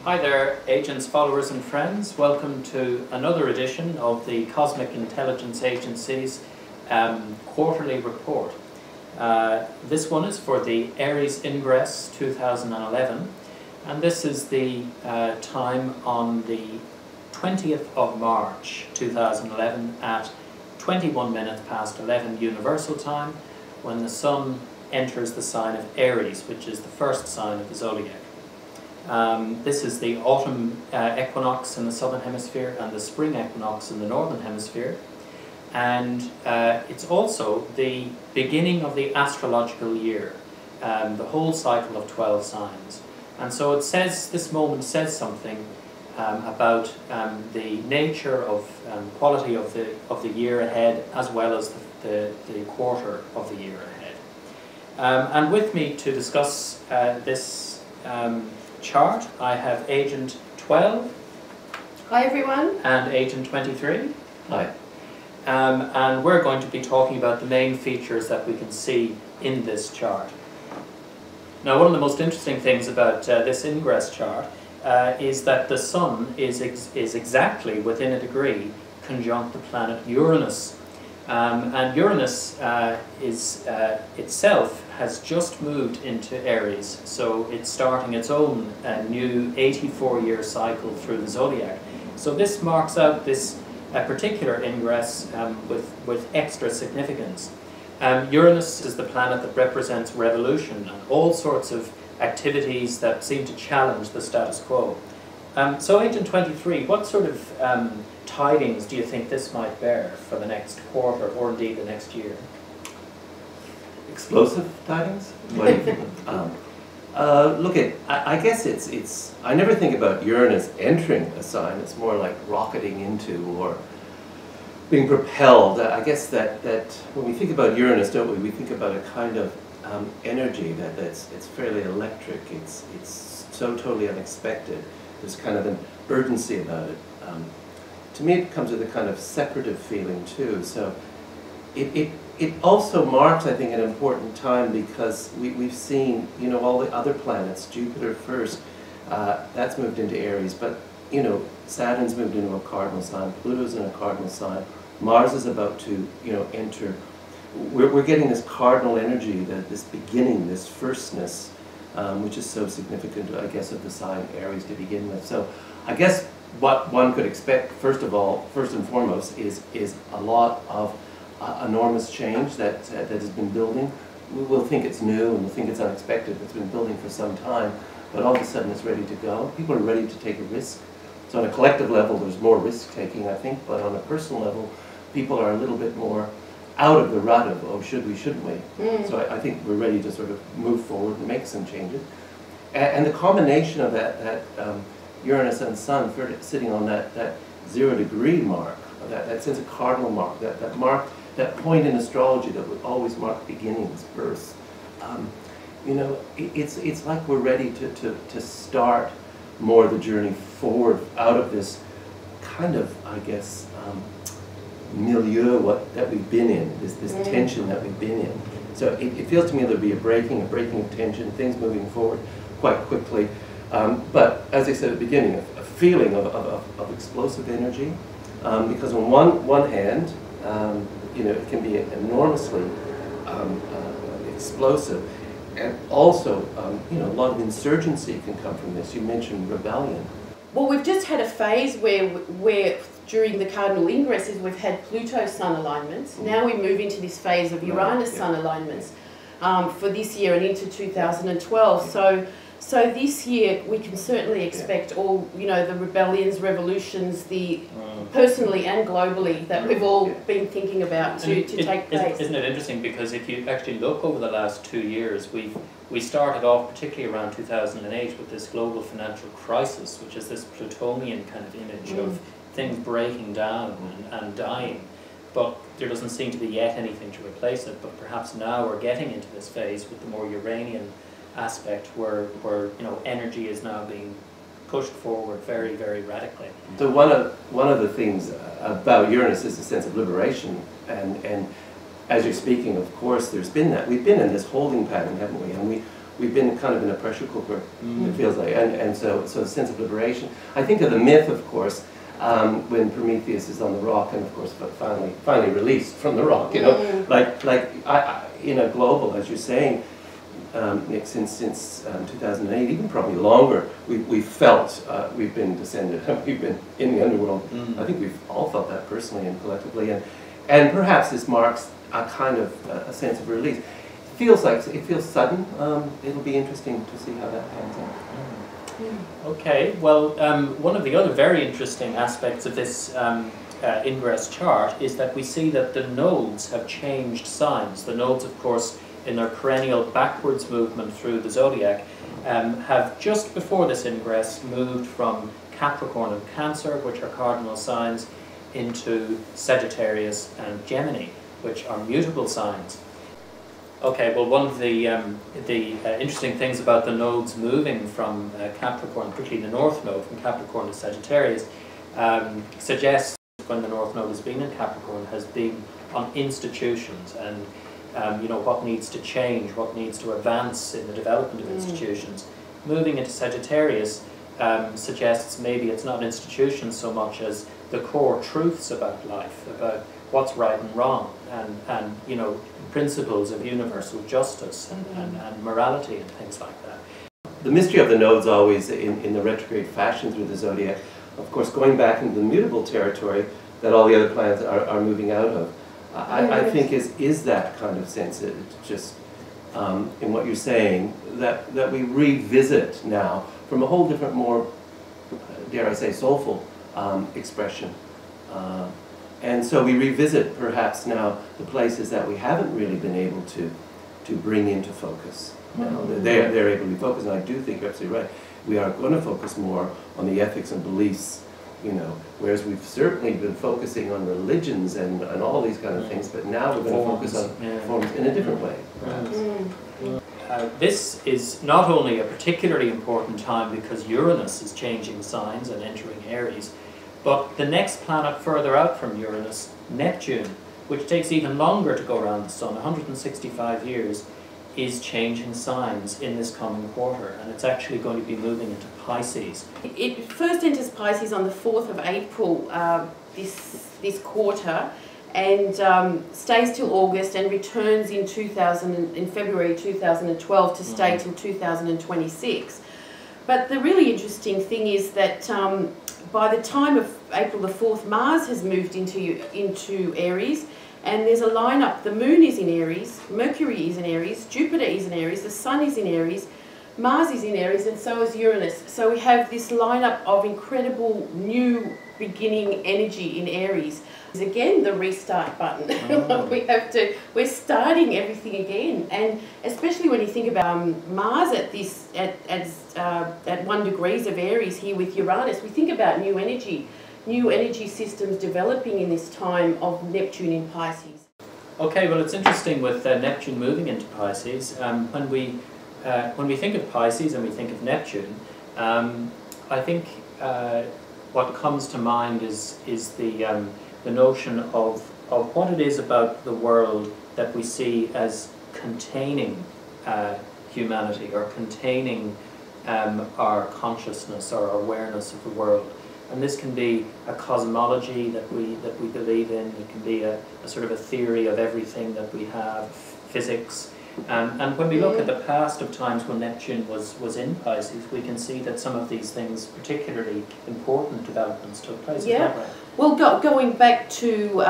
Hi there, agents, followers and friends. Welcome to another edition of the Cosmic Intelligence Agency's quarterly report. This one is for the Aries Ingress 2011, and this is the time on the 20th of March 2011 at 21 minutes past 11 Universal Time, when the Sun enters the sign of Aries, which is the first sign of the zodiac. This is the autumn equinox in the southern hemisphere and the spring equinox in the northern hemisphere, and it's also the beginning of the astrological year, the whole cycle of 12 signs. And so it says, this moment says something about the nature of quality of the year ahead, as well as the quarter of the year ahead. And with me to discuss this chart, I have Agent 12. Hi everyone. And Agent 23. Hi. And we're going to be talking about the main features that we can see in this chart. Now, one of the most interesting things about this ingress chart is that the Sun is exactly within a degree conjunct the planet Uranus. And Uranus itself has just moved into Aries, so it's starting its own new 84-year cycle through the zodiac. So this marks out this particular ingress with extra significance. Uranus is the planet that represents revolution and all sorts of activities that seem to challenge the status quo. So Agent 23, what sort of tidings do you think this might bear for the next quarter, or indeed the next year? Explosive tidings? What do you think? I guess it's. I never think about Uranus entering a sign. It's more like rocketing into or being propelled. I guess that when we think about Uranus, don't we? We think about a kind of energy it's fairly electric. It's so totally unexpected. There's kind of an urgency about it. To me, it comes with a kind of separative feeling too. So it also marks, I think, an important time because we've seen, you know, all the other planets. Jupiter first, that's moved into Aries, but you know, Saturn's moved into a cardinal sign. Pluto's in a cardinal sign. Mars is about to, you know, enter. We're getting this cardinal energy, this beginning, this firstness, which is so significant, I guess, of the sign Aries to begin with. So I guess what one could expect, first and foremost, is a lot of enormous change that has been building. We'll think it's new and we'll think it's unexpected. It's been building for some time, but all of a sudden it's ready to go. People are ready to take a risk. So on a collective level, there's more risk-taking, I think, but on a personal level, people are a little bit more out of the rut of, oh, should we, shouldn't we? So I think we're ready to sort of move forward and make some changes. And the combination of that Uranus and Sun sitting on that 0 degree mark, that sense of cardinal mark, that mark, that point in astrology that would always mark beginnings, births. You know, it's like we're ready to start more the journey forward out of this kind of, I guess, milieu that we've been in, this tension that we've been in. So it feels to me there'll be a breaking of tension, things moving forward quite quickly. But as I said at the beginning, a feeling of explosive energy, because on one hand, you know, it can be enormously explosive, and also, you know, a lot of insurgency can come from this. You mentioned rebellion. Well, we've just had a phase where during the cardinal ingresses we've had Pluto-Sun alignments. Now we move into this phase of Uranus-Sun alignments for this year and into 2012. So this year we can certainly expect all, you know, the rebellions, revolutions, the personally and globally that we've all been thinking about to take place. Isn't it interesting, because if you actually look over the last 2 years, we started off particularly around 2008 with this global financial crisis, which is this Plutonian kind of image of things breaking down and dying. But there doesn't seem to be yet anything to replace it. But perhaps now we're getting into this phase with the more Uranian aspect where you know, energy is now being pushed forward very, very radically. So one of the things about Uranus is a sense of liberation, and as you're speaking, of course, there's been that. We've been in this holding pattern, haven't we? And we've been kind of in a pressure cooker, it feels like, and so the sense of liberation. I think of the myth, of course, when Prometheus is on the rock, and of course finally released from the rock, you know, like in a global, as you're saying, Nick, since 2008, even probably longer, we've felt we've been descended, we've been in the underworld. I think we've all felt that personally and collectively, and perhaps this marks a kind of a sense of release. It feels sudden. It'll be interesting to see how that pans out. Okay, well, one of the other very interesting aspects of this ingress chart is that we see that the nodes have changed signs. The nodes, of course, in their perennial backwards movement through the zodiac, have just before this ingress moved from Capricorn and Cancer, which are cardinal signs, into Sagittarius and Gemini, which are mutable signs. Okay, well, one of the interesting things about the nodes moving from Capricorn, particularly the North Node from Capricorn to Sagittarius, suggests when the North Node has been in Capricorn has been on institutions and you know, what needs to change, what needs to advance in the development of institutions. Moving into Sagittarius suggests maybe it's not institutions so much as the core truths about life, about what's right and wrong, and you know, principles of universal justice and morality and things like that. The mystery of the nodes always in the retrograde fashion through the zodiac, of course, going back into the mutable territory that all the other planets are moving out of. I think is that kind of sense, just in what you're saying, that we revisit now from a whole different, more, dare I say, soulful expression. And so we revisit perhaps now the places that we haven't really been able to bring into focus. Now they're able to be focused, and I do think you're absolutely right. We are going to focus more on the ethics and beliefs, you know, whereas we've certainly been focusing on religions and all these kind of things, but now we're going to focus on forms in a different way, perhaps. This is not only a particularly important time because Uranus is changing signs and entering Aries, but the next planet further out from Uranus, Neptune, which takes even longer to go around the Sun, 165 years, is changing signs in this coming quarter, and it's actually going to be moving into Pisces. It first enters Pisces on the 4th of April this quarter, and stays till August and returns in February 2012 to stay till 2026. But the really interesting thing is that by the time of April the 4th, Mars has moved into Aries, and there's a lineup. The Moon is in Aries, Mercury is in Aries, Jupiter is in Aries, the Sun is in Aries, Mars is in Aries, and so is Uranus. So we have this lineup of incredible new beginning energy in Aries. Again, the restart button. We're starting everything again, and especially when you think about Mars at 1 degrees of Aries here with Uranus, we think about new energy systems developing in this time of Neptune in Pisces. Okay, well, it's interesting with Neptune moving into Pisces. When we think of Pisces and we think of Neptune, I think what comes to mind is the notion of what it is about the world that we see as containing humanity, or containing our consciousness or awareness of the world. And this can be a cosmology that we believe in. It can be a sort of a theory of everything that we have, physics. And when we look at the past of times when Neptune was in Pisces, we can see that some of these things, particularly important developments, took place. Yeah. Is that right? Well, going back to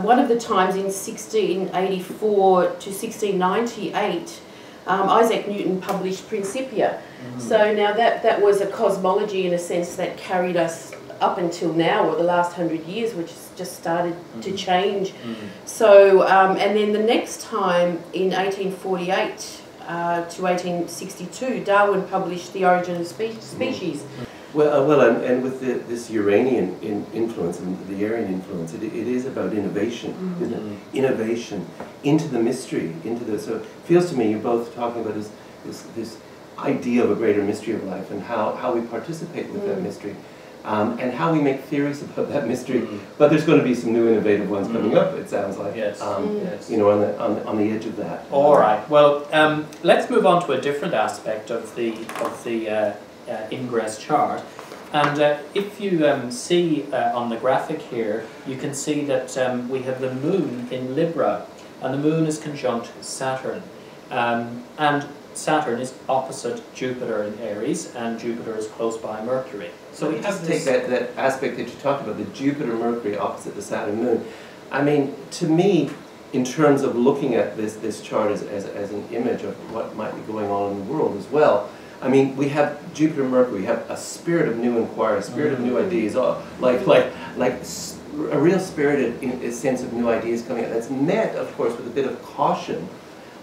one of the times in 1684 to 1698, Isaac Newton published Principia. So now that was a cosmology in a sense that carried us up until now, or the last 100 years, which has just started to change. So, and then the next time in 1848 to 1862, Darwin published The Origin of Species. Well, and with this Uranian influence and the Aryan influence, it is about innovation, isn't it? Innovation into the mystery, so it feels to me you're both talking about this idea of a greater mystery of life and how we participate with that mystery. and how we make theories about that mystery. But there's going to be some new innovative ones coming up, it sounds like. Yes. Yes. You know, on the edge of that. All right. Well, let's move on to a different aspect of the ingress chart. And if you see on the graphic here, you can see that we have the moon in Libra, and the moon is conjunct Saturn. And Saturn is opposite Jupiter in Aries, and Jupiter is close by Mercury. So we have to take that aspect that you talked about, the Jupiter-Mercury opposite the Saturn-Moon. I mean, to me, in terms of looking at this chart as an image of what might be going on in the world as well, I mean, we have Jupiter-Mercury, we have a spirit of new inquiry, a spirit of new ideas, like a real spirited sense of new ideas coming out. That's met, of course, with a bit of caution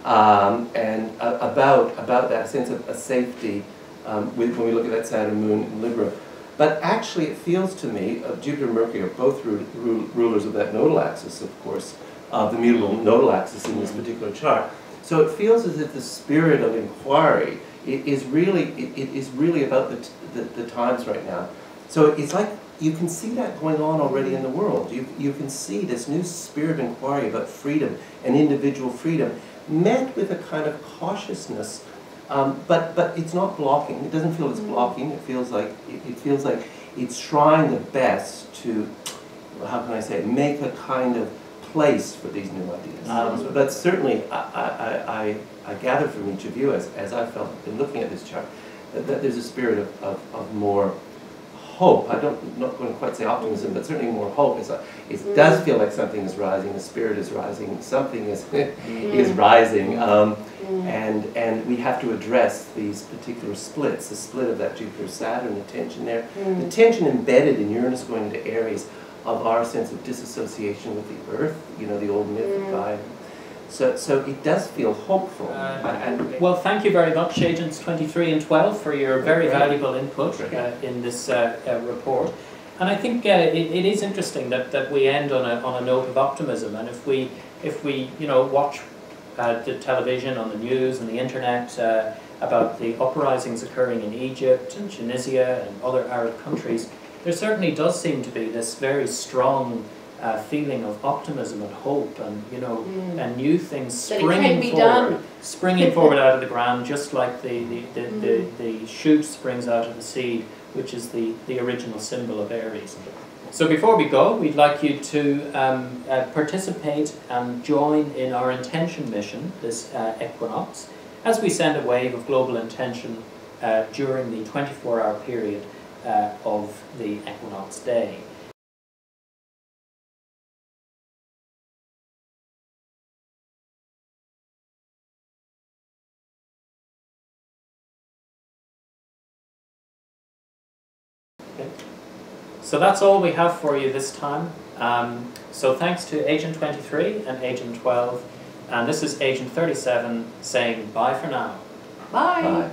and about that sense of a safety when we look at that Saturn-Moon in Libra. But actually, it feels to me, Jupiter and Mercury are both rulers of that nodal axis, of course, the mutable nodal axis in this particular chart. So it feels as if the spirit of inquiry is really about the times right now. So it's like you can see that going on already in the world. You can see this new spirit of inquiry about freedom and individual freedom, met with a kind of cautiousness. But it's not blocking. It doesn't feel it's blocking. It feels like it's trying the best to, how can I say, make a kind of place for these new ideas. But certainly, I gather from each of you, as I felt in looking at this chart, that there's a spirit of more hope. I'm not going to quite say optimism, but certainly more hope. It does feel like something is rising. The spirit is rising. Something is rising. And we have to address these particular splits, the split of that Jupiter-Saturn, the tension there, the tension embedded in Uranus going into Aries of our sense of disassociation with the Earth, you know, the old myth of Gaia. So it does feel hopeful. Well, thank you very much, Agents 23 and 12, for your very valuable input in this report. And I think it is interesting that we end on a note of optimism. And if we watch the television, on the news, and the internet about the uprisings occurring in Egypt and Tunisia and other Arab countries, there certainly does seem to be this very strong feeling of optimism and hope, and and new things springing forward out of the ground, just like the shoot springs out of the seed, which is the original symbol of Aries. So before we go, we'd like you to participate and join in our intention mission this equinox, as we send a wave of global intention during the 24-hour period of the equinox day. Okay. So that's all we have for you this time. So thanks to Agent 23 and Agent 12, and this is Agent 37 saying bye for now. Bye. Bye.